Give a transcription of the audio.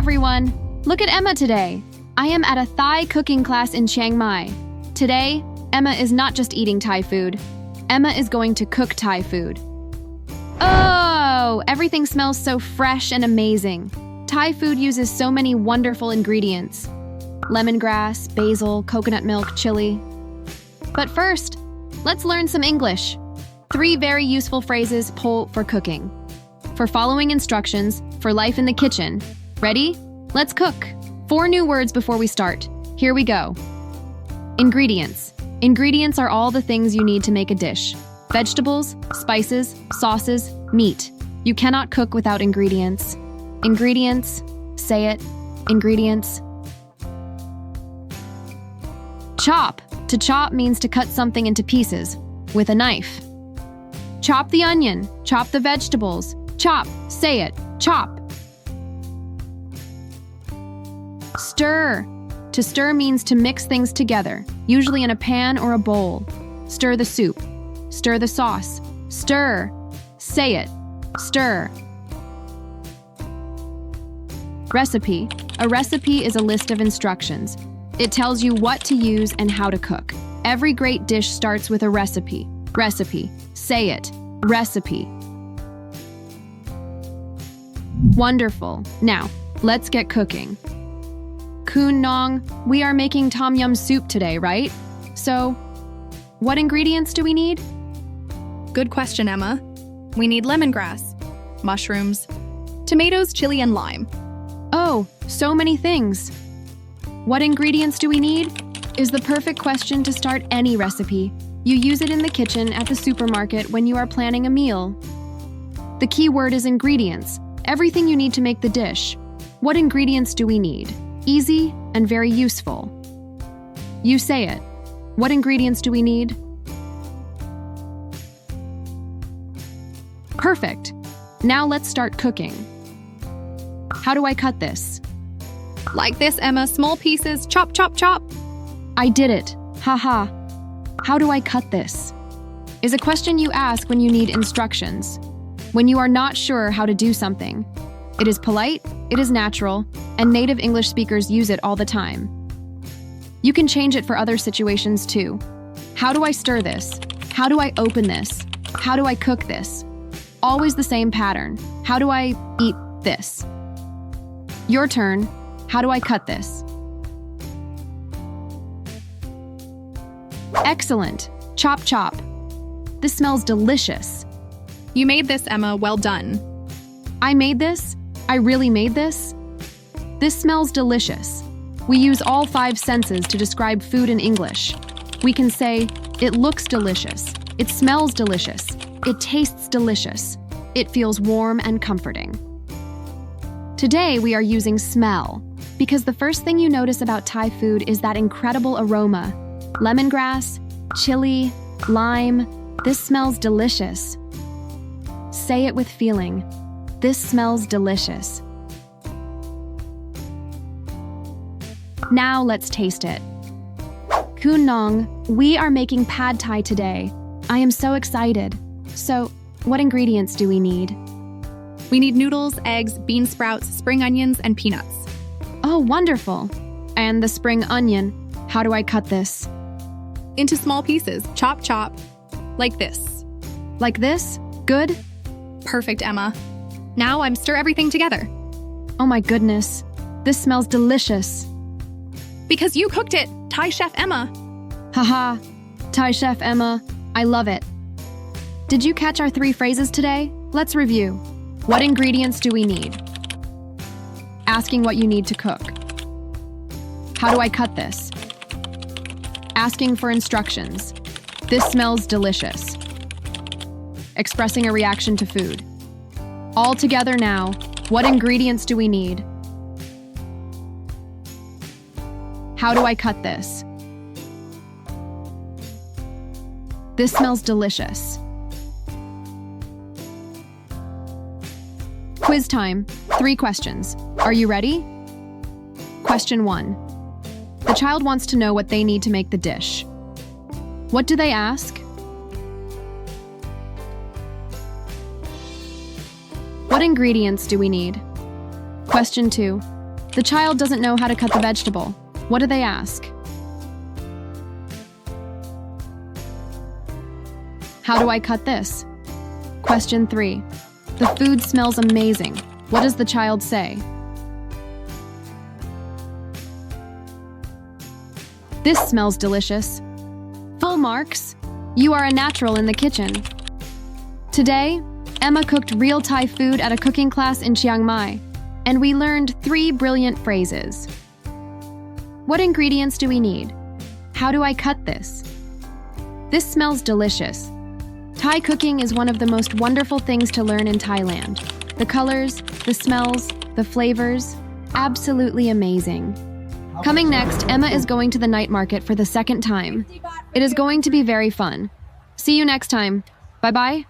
everyone! Look at Emma today. I am at a Thai cooking class in Chiang Mai. Today, Emma is not just eating Thai food. Emma is going to cook Thai food. Oh, everything smells so fresh and amazing. Thai food uses so many wonderful ingredients. Lemongrass, basil, coconut milk, chili. But first, let's learn some English. 3 very useful phrases for cooking. For following instructions, for life in the kitchen. Ready? Let's cook. 4 new words before we start. Here we go. Ingredients. Ingredients are all the things you need to make a dish. Vegetables, spices, sauces, meat. You cannot cook without ingredients. Ingredients. Say it. Ingredients. Chop. To chop means to cut something into pieces with a knife. Chop the onion. Chop the vegetables. Chop. Say it. Chop. Stir. To stir means to mix things together, usually in a pan or a bowl. Stir the soup. Stir the sauce. Stir. Say it. Stir. Recipe. A recipe is a list of instructions. It tells you what to use and how to cook. Every great dish starts with a recipe. Recipe. Say it. Recipe. Wonderful. Now, let's get cooking. Kun Nong, we are making tom yum soup today, right? So, what ingredients do we need? Good question, Emma. We need lemongrass, mushrooms, tomatoes, chili, and lime. Oh, so many things. What ingredients do we need? Is the perfect question to start any recipe. You use it in the kitchen, at the supermarket, when you are planning a meal. The key word is ingredients. Everything you need to make the dish. What ingredients do we need? Easy and very useful. You say it. What ingredients do we need? Perfect. Now let's start cooking. How do I cut this? Like this, Emma, small pieces, chop, chop, chop. I did it. Haha. How do I cut this? Is a question you ask when you need instructions. When you are not sure how to do something. It is polite, it is natural, and native English speakers use it all the time. You can change it for other situations too. How do I stir this? How do I open this? How do I cook this? Always the same pattern. How do I eat this? Your turn. How do I cut this? Excellent. Chop, chop. This smells delicious. You made this, Emma. Well done. I made this? I really made this? This smells delicious. We use all 5 senses to describe food in English. We can say, it looks delicious. It smells delicious. It tastes delicious. It feels warm and comforting. Today, we are using smell, because the first thing you notice about Thai food is that incredible aroma. Lemongrass, chili, lime. This smells delicious. Say it with feeling. This smells delicious. Now let's taste it. Kun Nong, we are making pad Thai today. I am so excited. So, what ingredients do we need? We need noodles, eggs, bean sprouts, spring onions, and peanuts. Oh, wonderful. And the spring onion, how do I cut this? Into small pieces, chop, chop. Like this. Like this? Good? Perfect, Emma. Now I'm stir everything together. Oh my goodness. This smells delicious. Because you cooked it, Thai chef Emma. Haha. Thai chef Emma. I love it. Did you catch our 3 phrases today? Let's review. What ingredients do we need? Asking what you need to cook. How do I cut this? Asking for instructions. This smells delicious. Expressing a reaction to food. All together now, what ingredients do we need? How do I cut this? This smells delicious. Quiz time. 3 questions. Are you ready? Question 1. The child wants to know what they need to make the dish. What do they ask? What ingredients do we need? Question 2. The child doesn't know how to cut the vegetable. What do they ask? How do I cut this? Question 3. The food smells amazing. What does the child say? This smells delicious. Full marks. You are a natural in the kitchen. Today, Emma cooked real Thai food at a cooking class in Chiang Mai, and we learned 3 brilliant phrases. What ingredients do we need? How do I cut this? This smells delicious. Thai cooking is one of the most wonderful things to learn in Thailand. The colors, the smells, the flavors, absolutely amazing. Coming next, Emma is going to the night market for the second time. It is going to be very fun. See you next time. Bye-bye.